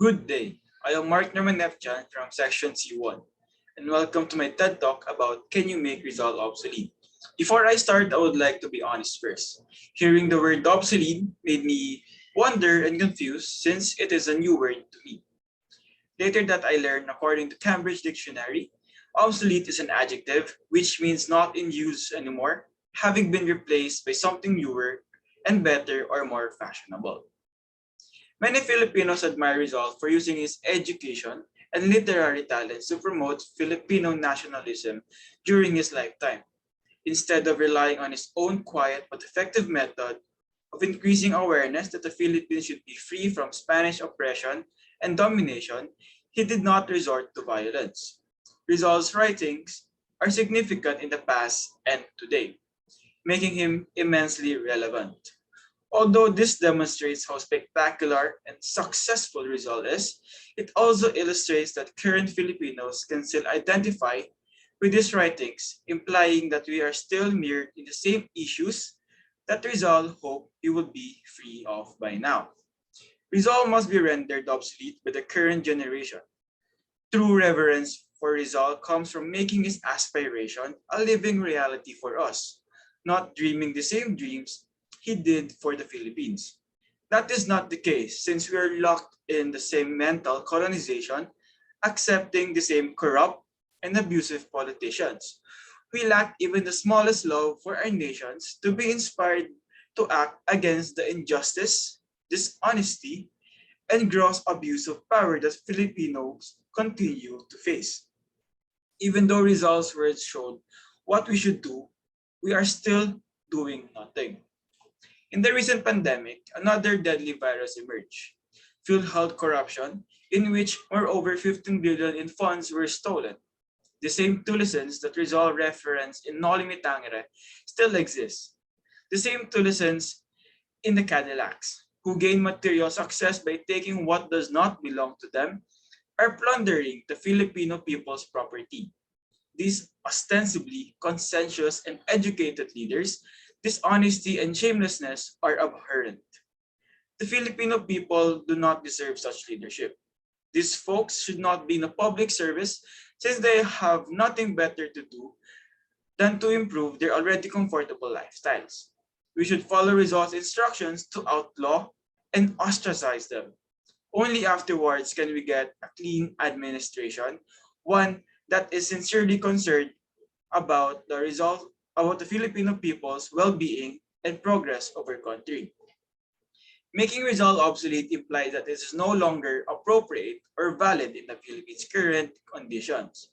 Good day. I am Mark Nefchan from Section C1, and welcome to my TED Talk about Can You Make Rizal Obsolete? Before I start, I would like to be honest first. Hearing the word obsolete made me wonder and confused since it is a new word to me. Later that I learned, according to Cambridge Dictionary, obsolete is an adjective which means not in use anymore, having been replaced by something newer and better or more fashionable. Many Filipinos admire Rizal for using his education and literary talents to promote Filipino nationalism during his lifetime. Instead of relying on his own quiet but effective method of increasing awareness that the Philippines should be free from Spanish oppression and domination, he did not resort to violence. Rizal's writings are significant in the past and today, making him immensely relevant. Although this demonstrates how spectacular and successful Rizal is, it also illustrates that current Filipinos can still identify with his writings, implying that we are still mirrored in the same issues that Rizal hoped he would be free of by now. Rizal must be rendered obsolete by the current generation. True reverence for Rizal comes from making his aspiration a living reality for us, not dreaming the same dreams he did for the Philippines. That is not the case since we are locked in the same mental colonization, accepting the same corrupt and abusive politicians. We lack even the smallest love for our nations to be inspired to act against the injustice, dishonesty, and gross abuse of power that Filipinos continue to face. Even though results words showed what we should do, we are still doing nothing. In the recent pandemic, another deadly virus emerged, field health corruption, in which moreover 15 billion in funds were stolen. The same tulisans that Rizal referenced in Noli Me Tangere still exist. The same tulisans in the Cadillacs, who gain material success by taking what does not belong to them, are plundering the Filipino people's property. These ostensibly conscientious and educated leaders, dishonesty and shamelessness are abhorrent. The Filipino people do not deserve such leadership. These folks should not be in a public service since they have nothing better to do than to improve their already comfortable lifestyles. We should follow Rizal's instructions to outlaw and ostracize them. Only afterwards can we get a clean administration, one that is sincerely concerned about the result about the Filipino people's well-being and progress of our country. Making Rizal obsolete implies that it is no longer appropriate or valid in the Philippines' current conditions.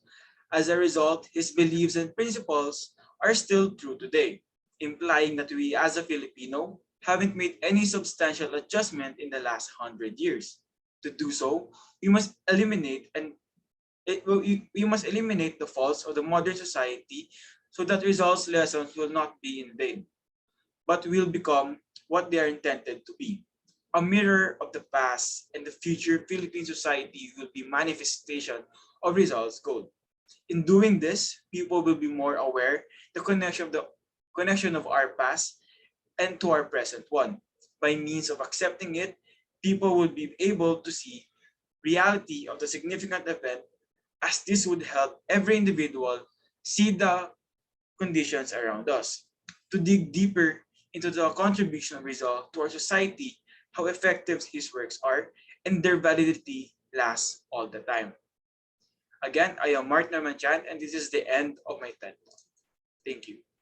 As a result, his beliefs and principles are still true today, implying that we as a Filipino haven't made any substantial adjustment in the last 100 years. To do so, we must eliminate and we must eliminate the faults of the modern society so that results lessons will not be in vain, but will become what they are intended to be. A mirror of the past and the future Philippine society will be manifestation of results goal. In doing this, people will be more aware the connection of our past and to our present one. By means of accepting it, people will be able to see reality of the significant event as this would help every individual see the conditions around us. To dig deeper into the contribution of Rizal to our society, how effective his works are, and their validity lasts all the time. Again, I am Mark Chan, and this is the end of my TED Talk. Thank you.